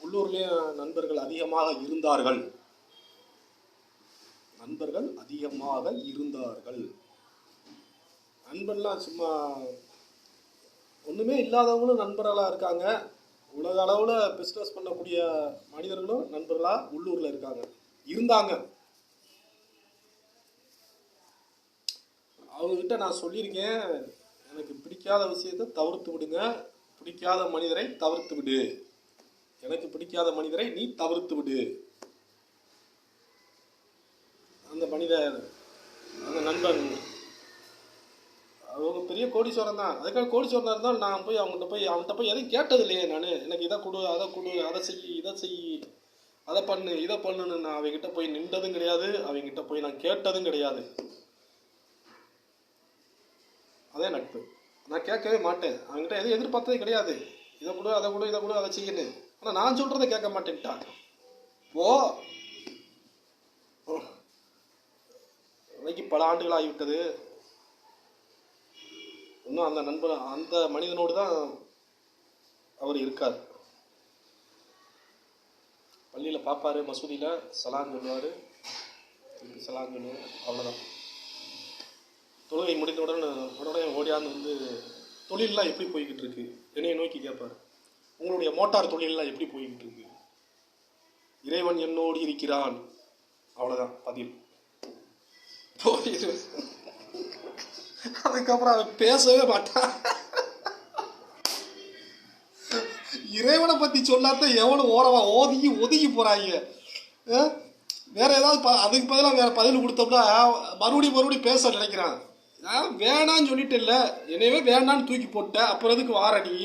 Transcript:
உள்ளூர்லேயும் நண்பர்கள் அதிகமாக இருந்தார்கள். நண்பர்கள் அதிகமாக இருந்தார்கள். நண்பர்லாம் சும்மா ஒன்றுமே இல்லாதவங்களும் நண்பர்களாக இருக்காங்க. உலக அளவில் பிஸ்னஸ் பண்ணக்கூடிய மனிதர்களும் நண்பர்களாக உள்ளூரில் இருக்காங்க, இருந்தாங்க. அவங்கக்கிட்ட நான் சொல்லியிருக்கேன், எனக்கு பிடிக்காத விஷயத்தை தவிர்த்து விடுங்க, பிடிக்காத மனிதரை தவிர்த்து விடு, எனக்கு பிடிக்காத மனிதரை நீ தவிர்த்து விடு. அந்த மனிதர், அந்த நண்பன் அவங்க பெரிய கோடீஸ்வரன் தான். அதுக்காக கோடீஸ்வரனாக இருந்தாலும் நான் போய் அவன்கிட்ட போய் எதையும் கேட்டது இல்லையே. நான் எனக்கு இதை கொடு, அதை கொடு, அதை செய், இதை செய், அதை பண்ணு, இதை பண்ணுன்னு நான் அவங்ககிட்ட போய் நின்றதும் கிடையாது, அவங்ககிட்ட போய் நான் கேட்டதும் கிடையாது. அதே நட்பு. நான் கேட்கவே மாட்டேன், அவங்ககிட்ட எதுவும் எதிர்பார்த்ததே கிடையாது. இதை கொடு, அதை கொடு, இதை கொடு, அதை செய்யணும். ஆனால் நான் சொல்கிறத கேட்க மாட்டேன்ட்டான். இன்னைக்கு பல ஆண்டுகள் ஆகிவிட்டது. இன்னும் அந்த நண்பர், அந்த மனிதனோடு தான் அவர் இருக்கார். பள்ளியில் பார்ப்பாரு, மசூதியில் சலான் சொல்லுவார், சலான் சொல்லுவார், அவ்வளோதான். தொழுகை முடிந்தவுடனே ஓடியாந்து தொழிலெலாம் எப்படி போய்கிட்டு இருக்கு என்னைய நோக்கி கேட்பார். உங்களுடைய மோட்டார் தொழிலெலாம் எப்படி போய்கிட்டு இருக்கு? இறைவன் என்னோடு இருக்கிறான், அவ்வளோதான் பதில். அதுக்கப்புறம் அவன் பேசவே மாட்டான். இறைவனை பத்தி சொல்லாத எவ்வளவு ஓரமா ஒதுங்கி போறாங்க. வேற ஏதாவது அதுக்கு பதிலாக வேற பதில் கொடுத்தோம்னா மறுபடியும் பேச நினைக்கிறான். வேணான்னு சொல்லிட்டு இல்லை, என்னையவே வேணான்னு தூக்கி போட்ட, அப்புறம் எதுக்கு வார நீ?